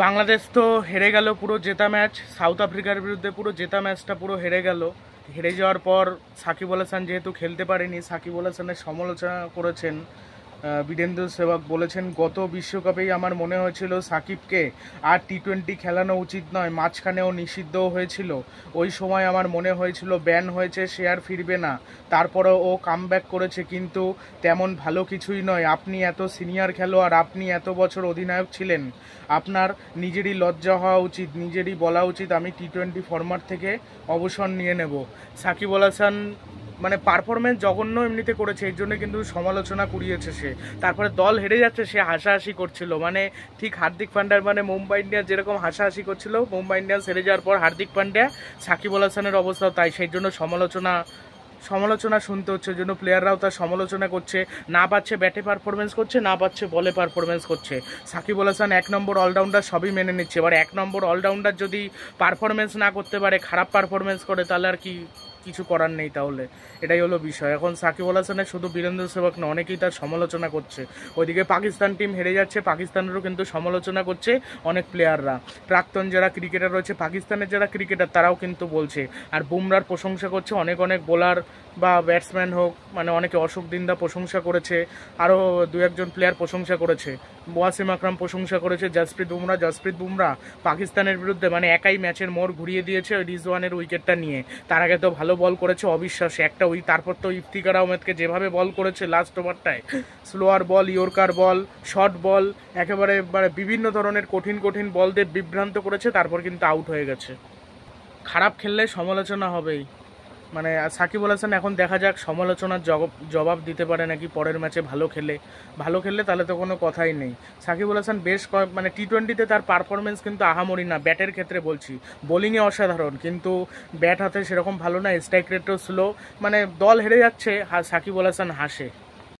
বাংলাদেশ তো হেরে গেল, পুরো জেতা ম্যাচ। সাউথ আফ্রিকার বিরুদ্ধে পুরো জেতা ম্যাচটা পুরো হেরে গেল। হেরে যাওয়ার পর সাকিব আল হাসান যেহেতু খেলতে পারেনি, সাকিব আল হাসানের সমালোচনা করেছেন বীরেন্দ্র সেহবাগ। বলেছেন, গত বিশ্বকাপেই আমার মনে হয়েছিল সাকিবকে আর টি-20 খেলানো উচিত নয়, মাঝখানেও নিষিদ্ধও হয়েছিল। ওই সময় আমার মনে হয়েছিল ব্যান হয়েছে, সে আর ফিরবে না। তারপরেও ও কামব্যাক করেছে, কিন্তু তেমন ভালো কিছুই নয়। আপনি এত সিনিয়র খেলোয়াড়, আপনি এত বছর অধিনায়ক ছিলেন, আপনার নিজেরই লজ্জা হওয়া উচিত, নিজেরই বলা উচিত আমি টি-20 ফরম্যাট থেকে অবসর নিয়ে নেব। সাকিব আল হাসান মানে পারফরমেন্স জঘন্য এমনিতে করেছে, এর জন্য কিন্তু সমালোচনা কুড়িয়েছে সে। তারপরে দল হেরে যাচ্ছে, সে হাসাহাসি করছিল, মানে ঠিক হার্দিক পান্ডিয়ার মানে মুম্বাই ইন্ডিয়ান্স যেরকম হাসাহাসি করছিল, মুম্বাই ইন্ডিয়ান্স হেরে যাওয়ার পর হার্দিক পান্ডিয়া, সাকিব আল হাসানের অবস্থাও তাই। সেই জন্য সমালোচনা শুনতে হচ্ছে, জন্য প্লেয়াররাও তার সমালোচনা করছে। না পাচ্ছে ব্যাটে পারফরমেন্স করছে, না পাচ্ছে বলে পারফরমেন্স করছে। সাকিব আল হাসান 1 নম্বর অলরাউন্ডার, সবই মেনে নিচ্ছে। এবার 1 নম্বর অলরাউন্ডার যদি পারফরমেন্স না করতে পারে, খারাপ পারফরমেন্স করে, তাহলে আর কিছু করার নেই। তাহলে এটাই হলো বিষয়। এখন সাকিব আল হাসানের শুধু বীরেন্দ্র সেহবাগ না, অনেকেই তার সমালোচনা করছে। ওইদিকে পাকিস্তান টিম হেরে যাচ্ছে, পাকিস্তানেরও কিন্তু সমালোচনা করছে অনেক প্লেয়াররা। প্রাক্তন যারা ক্রিকেটার রয়েছে পাকিস্তানের, যারা ক্রিকেটার, তারাও কিন্তু বলছে। আর বুমরার প্রশংসা করছে অনেক বোলার বা ব্যাটসম্যান হোক, মানে অনেকে, অশোক দিন্দা প্রশংসা করেছে, আরও 2-1 প্লেয়ার প্রশংসা করেছে। ওয়াসিম আকরাম প্রশংসা করেছে। জসপ্রীত বুমরা পাকিস্তানের বিরুদ্ধে মানে একাই ম্যাচের মোড় ঘুরিয়ে দিয়েছে ওই রিজওয়ানের উইকেটটা নিয়ে। তার আগে তো ভালো বল করেছে, অবিশ্বাস্য একটা তারপর তো ইফতিকার আহমেদকে যেভাবে বল করেছে লাস্ট ওভারটায়, স্লোয়ার বল, ইয়র্কার বল, শর্ট বল, একেবারে মানে বিভিন্ন ধরনের কঠিন বল দিয়ে বিভ্রান্ত করেছে, তারপর কিন্তু আউট হয়ে গেছে। খারাপ খেললে সমালোচনা হবেই। মানে সাকিব আল হাসান এখন দেখা যাক সমালোচনার জবাব দিতে পারে নাকি পরের ম্যাচে। ভালো খেললে তাহলে তো কোনো কথাই নেই। সাকিব আল হাসান বেশ মানে টি-20তে তার পারফরমেন্স কিন্তু আহামরি না, ব্যাটের ক্ষেত্রে বলছি। বোলিংয়ে অসাধারণ, কিন্তু ব্যাট হাতে সেরকম ভালো না, স্ট্রাইক রেটও স্লো। মানে দল হেরে যাচ্ছে, সাকিব আল হাসান হাসে।